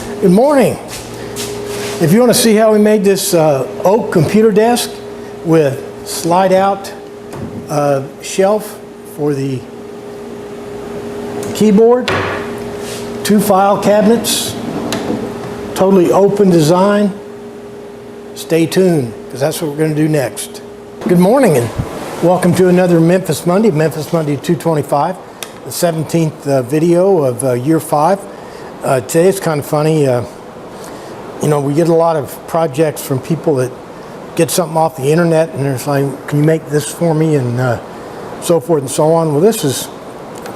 Good morning. If you want to see how we made this oak computer desk with slide out shelf for the keyboard, 2 file cabinets, totally open design, stay tuned because that's what we're going to do next. Good morning and welcome to another Memphis Monday 225, the 17th video of year 5. Today it's kind of funny, we get a lot of projects from people that get something off the internet and they're like, can you make this for me, and so forth and so on. Well, this is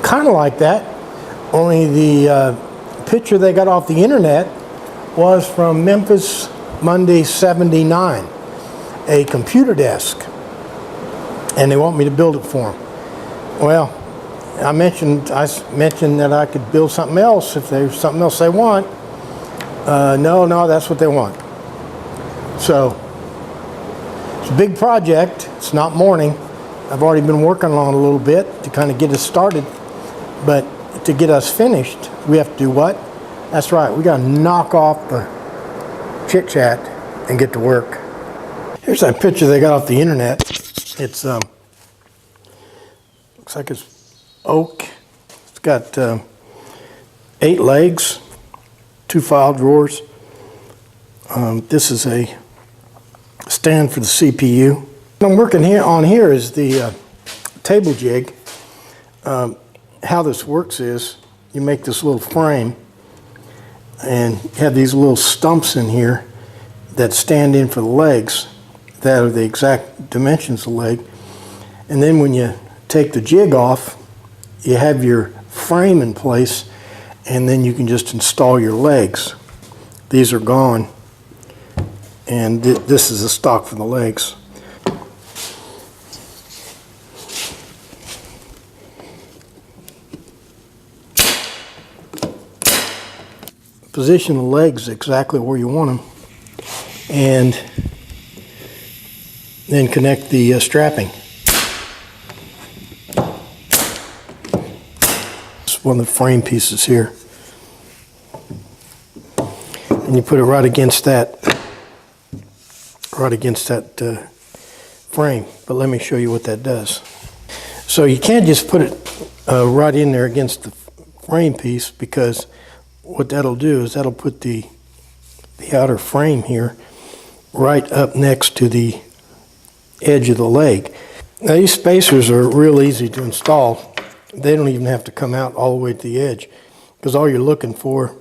kind of like that, only the picture they got off the internet was from Memphis Monday 79, a computer desk, and they want me to build it for them. Well, I mentioned that I could build something else if there's something else they want. No, that's what they want. So it's a big project. It's not morning. I've already been working on it a little bit to kind of get us started, but to get us finished, we have to do what? That's right. We got to knock off the chit chat and get to work. Here's that picture they got off the internet. It's looks like it's oak. It's got 8 legs, 2 file drawers. This is a stand for the CPU. What I'm working here is the table jig. How this works is you make this little frame and have these little stumps in here that stand in for the legs that are the exact dimensions of the leg. And then when you take the jig off, you have your frame in place, and then you can just install your legs. These are gone, and this is the stock for the legs. Position the legs exactly where you want them, and then connect the strapping. One of the frame pieces here, and you put it right against that frame. But let me show you what that does. So you can't just put it right in there against the frame piece, because what that'll do is that'll put the outer frame here right up next to the edge of the leg. Now these spacers are real easy to install. They don't even have to come out all the way to the edge, because all you're looking for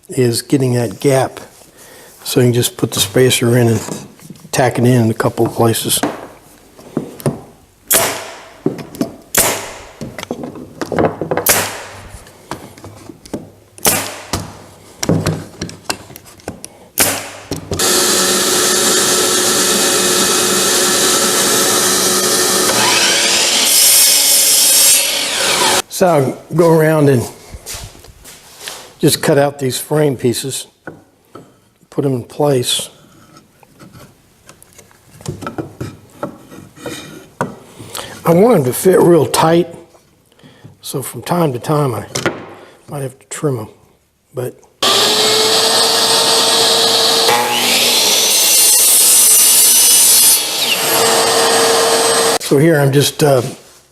is getting that gap. So you can just put the spacer in and tack it in a couple of places. So I'll go around and just cut out these frame pieces, put them in place. I want them to fit real tight, so from time to time I might have to trim them. But so here I'm just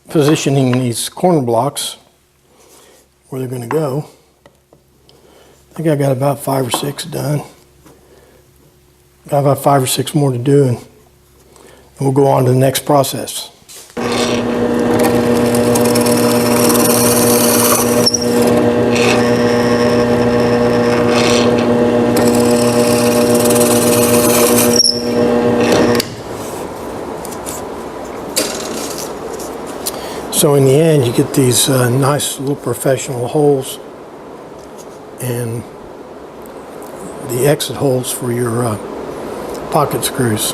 positioning these corner blocks where they're going to go. I think I got about 5 or 6 done. Got about 5 or 6 more to do, and we'll go on to the next process. So in the end, you get these nice little professional holes and the exit holes for your pocket screws.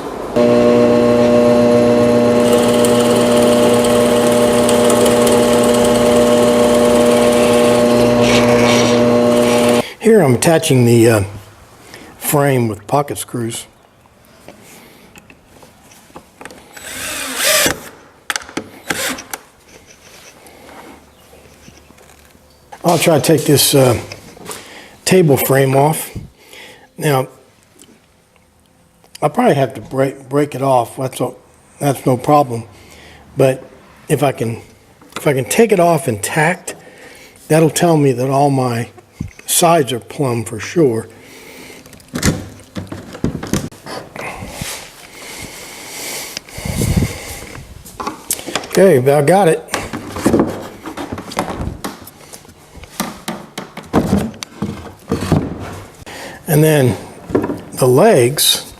Here I'm attaching the frame with pocket screws. I'll try to take this table frame off. Now, I'll probably have to break it off. That's no problem. But if I can take it off intact, that'll tell me that all my sides are plumb for sure. Okay, about got it. And then the legs,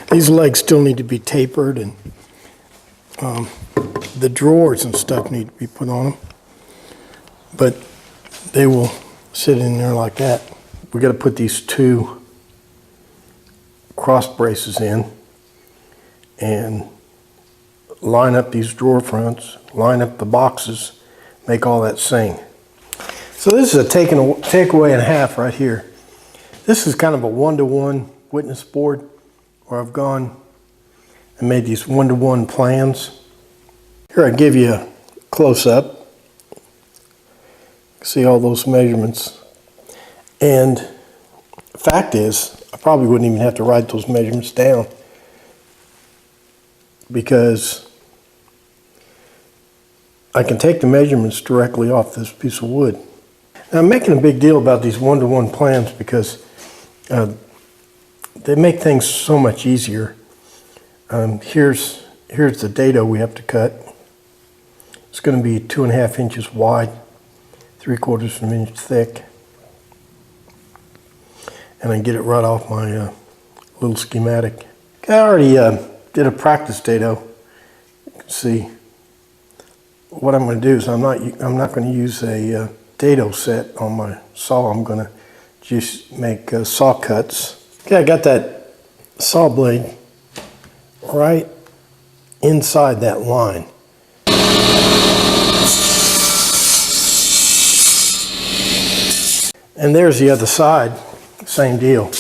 these legs still need to be tapered, and the drawers and stuff need to be put on them. But they will sit in there like that. We got to put these two cross braces in and line up these drawer fronts, line up the boxes, make all that sing. So this is a takeaway and a half right here. This is kind of a one-to-one witness board where I've gone and made these one-to-one plans. Here I give you a close-up. See all those measurements. And the fact is, I probably wouldn't even have to write those measurements down, because I can take the measurements directly off this piece of wood. Now, I'm making a big deal about these one-to-one plans because they make things so much easier. Here's the dado we have to cut. It's going to be 2.5 inches wide, 3/4 of an inch thick. And I get it right off my little schematic. I already did a practice dado. You can see what I'm going to do is I'm not going to use a dado set on my saw. I'm going to just make saw cuts. Okay, I got that saw blade right inside that line. And there's the other side, same deal.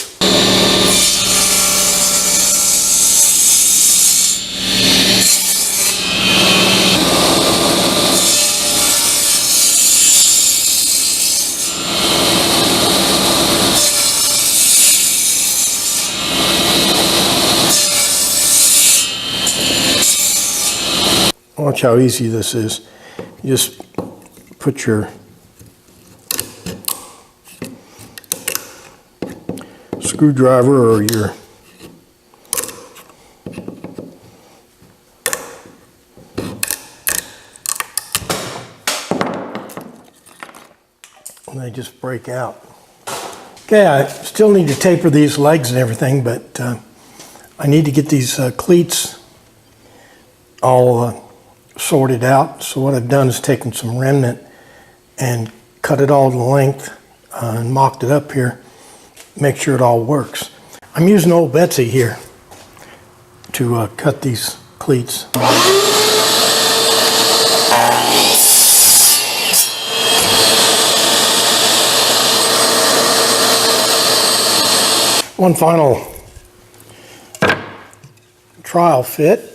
Watch how easy this is. You just put your screwdriver or your and they just break out. Okay, I still need to taper these legs and everything, but I need to get these cleats all sorted out. So what I've done is taken some remnant and cut it all to length and mocked it up here, make sure it all works. I'm using Old Betsy here to cut these cleats. One final trial fit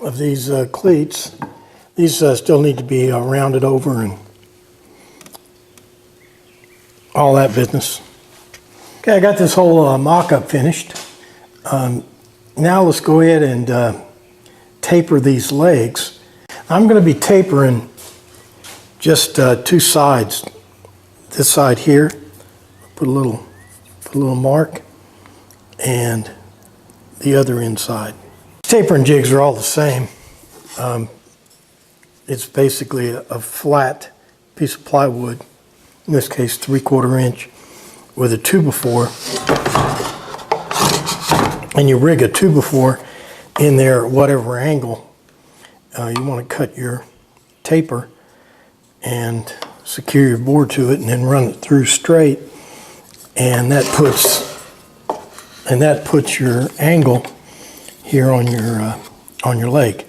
of these cleats. These still need to be rounded over and all that business. Okay, I got this whole mock-up finished. Now let's go ahead and taper these legs. I'm going to be tapering just two sides. This side here, put a little mark, and the other inside. Tapering jigs are all the same. It's basically a flat piece of plywood, in this case 3/4 inch, with a 2x4, and you rig a 2x4 in there at whatever angle you want to cut your taper, and secure your board to it, and then run it through straight, and that puts your angle here on your leg.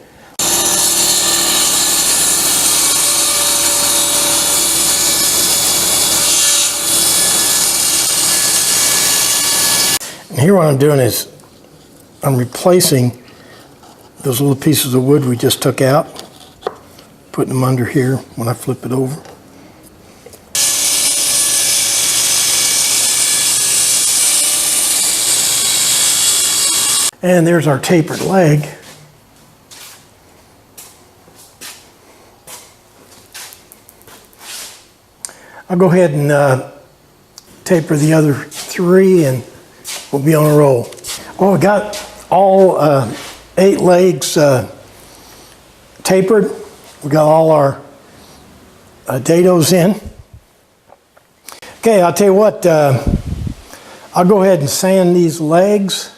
And here what I'm doing is I'm replacing those little pieces of wood we just took out, putting them under here when I flip it over. And there's our tapered leg. I'll go ahead and taper the other 3 and we'll be on a roll. Well, we got all 8 legs tapered. We got all our dados in. Okay, I'll tell you what, I'll go ahead and sand these legs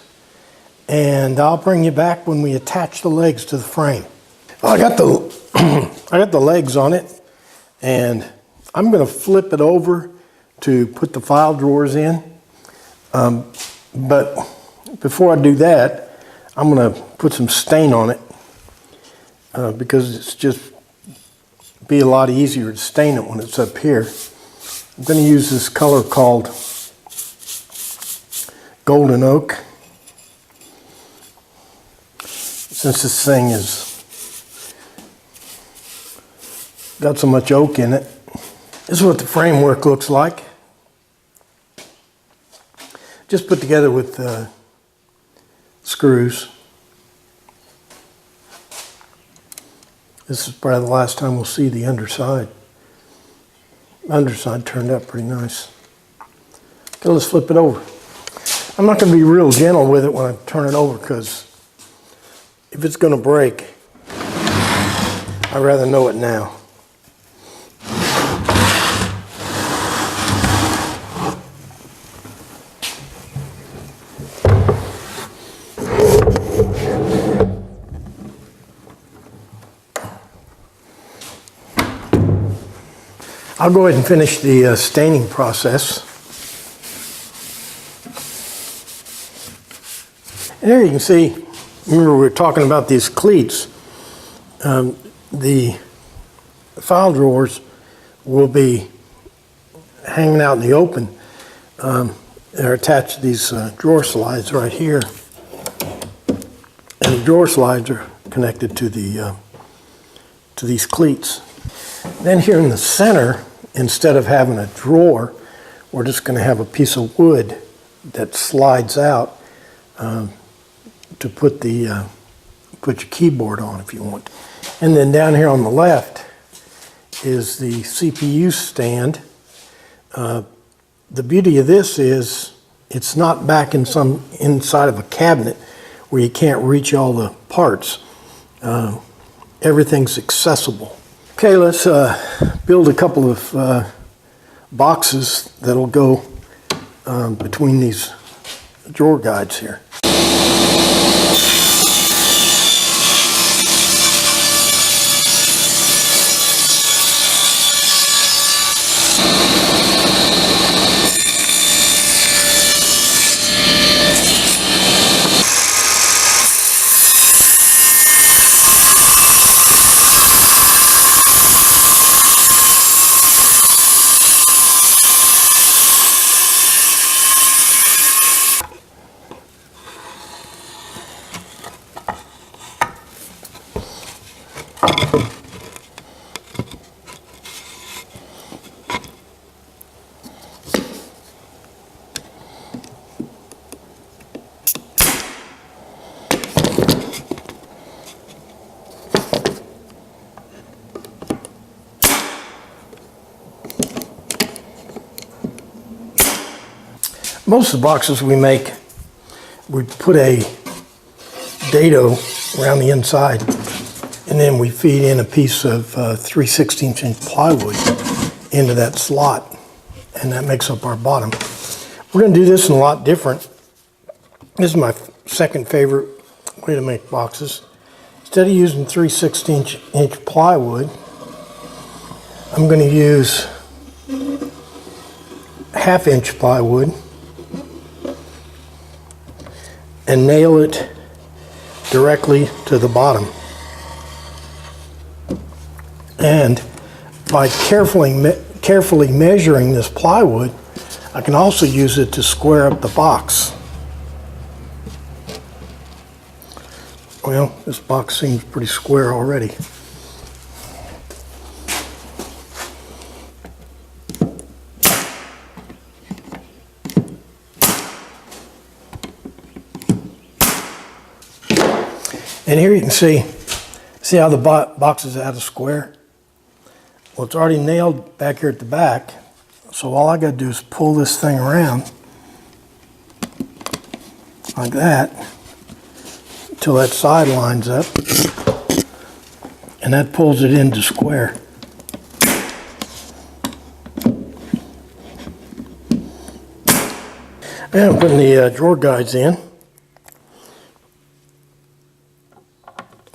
and I'll bring you back when we attach the legs to the frame. Well, I got the legs on it, and I'm going to flip it over to put the file drawers in. But before I do that, I'm going to put some stain on it because it's just be a lot easier to stain it when it's up here. I'm going to use this color called Golden Oak. Since this thing is got so much oak in it. This is what the framework looks like. Just put together with screws. This is probably the last time we'll see the underside. Underside turned out pretty nice. Okay, let's flip it over. I'm not going to be real gentle with it when I turn it over because if it's going to break, I'd rather know it now. I'll go ahead and finish the staining process. And there you can see, remember we were talking about these cleats. The file drawers will be hanging out in the open. They're attached to these drawer slides right here. And the drawer slides are connected to these cleats. Then here in the center, instead of having a drawer, we're just going to have a piece of wood that slides out to put your keyboard on if you want. And then down here on the left is the CPU stand. The beauty of this is it's not back in some inside of a cabinet where you can't reach all the parts. Everything's accessible. Okay, let's build a couple of boxes that'll go between these drawer guides here. Most of the boxes we make, we put a dado around the inside, and then we feed in a piece of 3/16 inch plywood into that slot, and that makes up our bottom. We're going to do this in a lot different. This is my second favorite way to make boxes. Instead of using 3/16 inch plywood, I'm going to use 1/2 inch plywood and nail it directly to the bottom. And by carefully measuring this plywood, I can also use it to square up the box. Well, this box seems pretty square already. And here you can see how the box is at a square? Well, it's already nailed back here at the back. So all I got to do is pull this thing around like that until that side lines up. And that pulls it into square. And I'm putting the drawer guides in.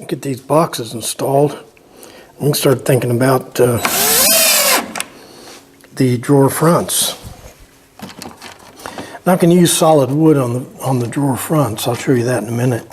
Get these boxes installed. We can start thinking about the drawer fronts. Now I can use solid wood on the drawer fronts. I'll show you that in a minute.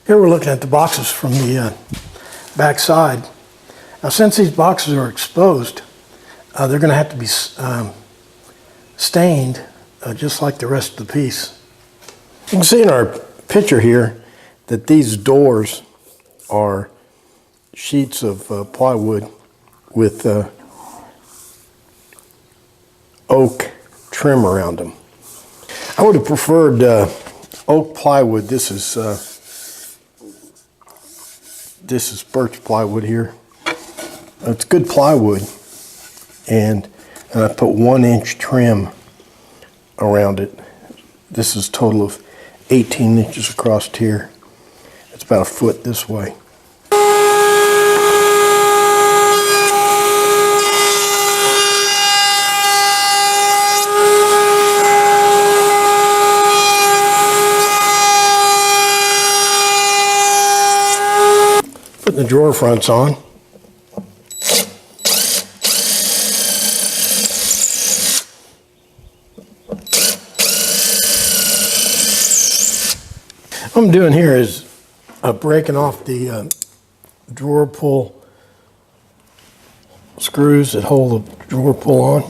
Here we're looking at the boxes from the back side. Now since these boxes are exposed, they're going to have to be stained just like the rest of the piece. You can see in our picture here that these doors are sheets of plywood with oak trim around them. I would have preferred oak plywood. This is birch plywood here. It's good plywood, and I put 1 inch trim around it. This is a total of 18 inches across here. It's about a foot this way. Putting the drawer fronts on. What I'm doing here is breaking off the drawer pull screws that hold the drawer pull on.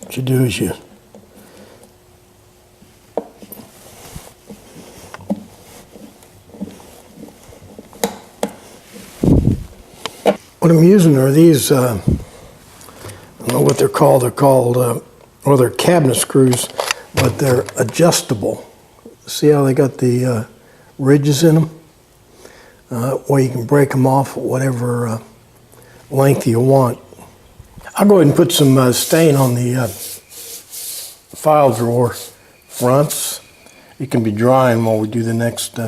What you do is what I'm using are these, I don't know what they're called. Well, they're cabinet screws, but they're adjustable. See how they got the ridges in them? Well, you can break them off at whatever length you want. I'll go ahead and put some stain on the file drawer fronts. It can be drying while we do the next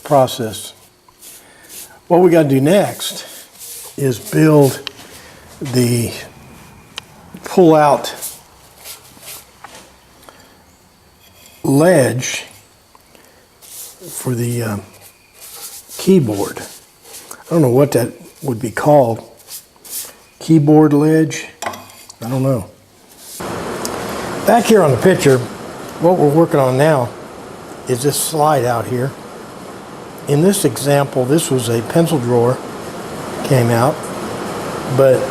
process. What we got to do next is build the pull-out ledge for the keyboard. I don't know what that would be called. Keyboard ledge? I don't know. Back here on the picture, what we're working on now is this slide out here. In this example, this was a pencil drawer, came out, but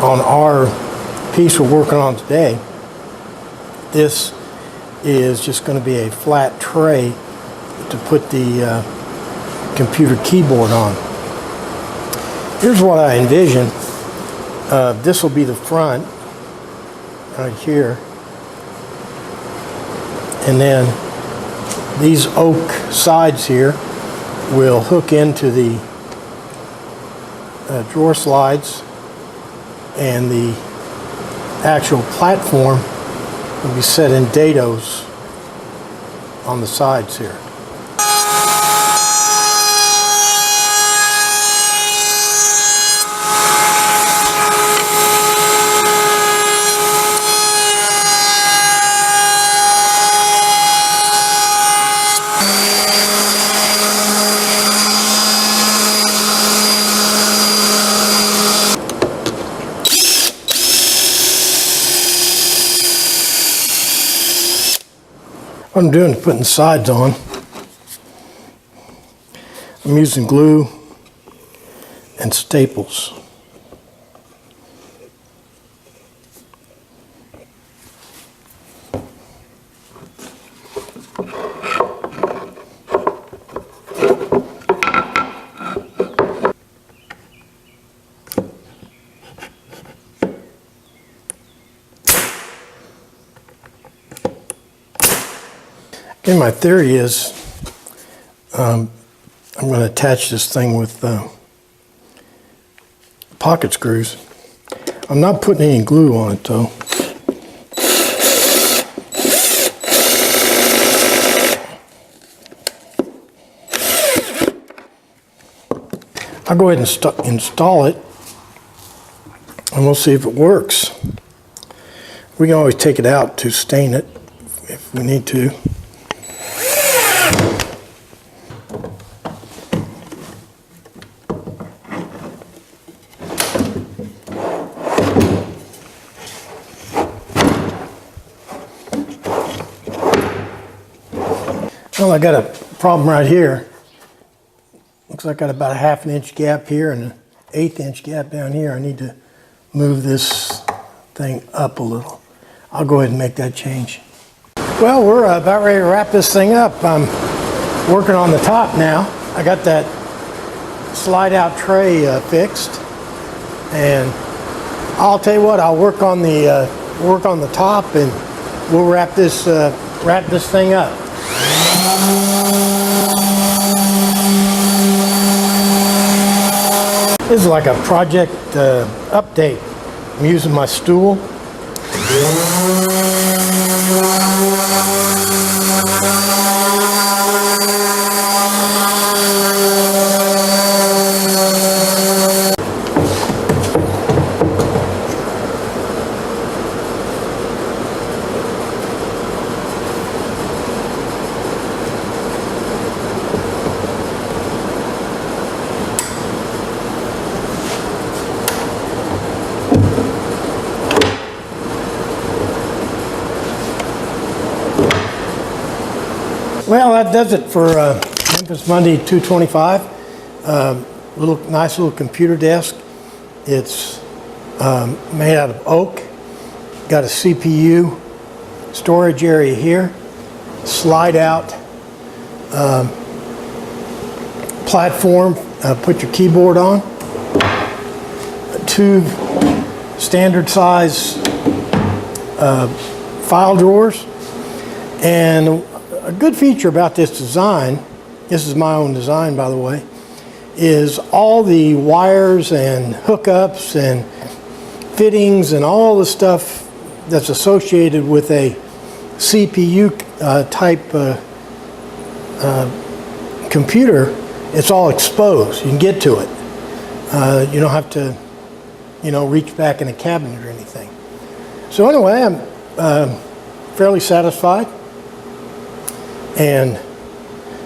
on our piece we're working on today, this is just going to be a flat tray to put the computer keyboard on. Here's what I envision. This will be the front, right here, and then these oak sides here will hook into the drawer slides, and the actual platform will be set in dados on the sides here. What I'm doing is putting the sides on. I'm using glue and staples. Okay, my theory is I'm going to attach this thing with pocket screws. I'm not putting any glue on it though. I'll go ahead and install it, and we'll see if it works. We can always take it out to stain it if we need to. Well, I got a problem right here. Looks like I got about a 1/2 inch gap here and an 1/8 inch gap down here. I need to move this thing up a little. I'll go ahead and make that change. Well, we're about ready to wrap this thing up. I'm working on the top now. I got that slide out tray fixed, and I'll tell you what, I'll work on the top, and we'll wrap this thing up. This is like a project update. I'm using my stool. Well, that does it for Memphis Monday 225. Nice little computer desk. It's made out of oak. Got a CPU storage area here. Slide out platform. Put your keyboard on. 2 standard size file drawers. And a good feature about this design, this is my own design by the way, is all the wires and hookups and fittings and all the stuff that's associated with a CPU type computer. It's all exposed. You can get to it. You don't have to, reach back in a cabinet or anything. So anyway, I'm fairly satisfied. And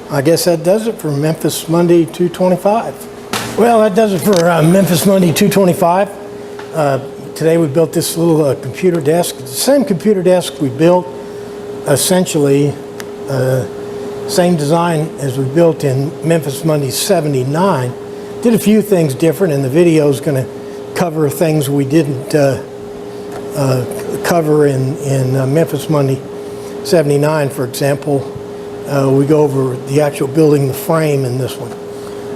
I guess that does it for Memphis Monday 225. Well, that does it for Memphis Monday 225. Today we built this little computer desk. It's the same computer desk we built, essentially, same design as we built in Memphis Monday 79. Did a few things different, and the video is going to cover things we didn't cover in Memphis Monday 79, for example. We go over the actual building, the frame in this one.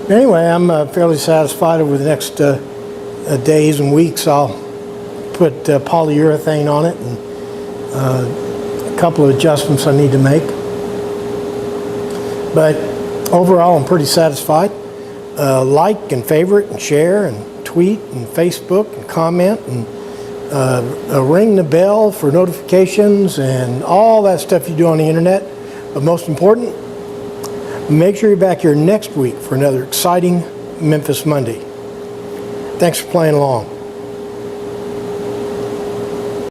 But anyway, I'm fairly satisfied. Over the next days and weeks, I'll put polyurethane on it and a couple of adjustments I need to make. But overall, I'm pretty satisfied. Like and favorite and share and tweet and Facebook and comment and ring the bell for notifications and all that stuff you do on the internet. But most important, make sure you're back here next week for another exciting Memphis Monday. Thanks for playing along.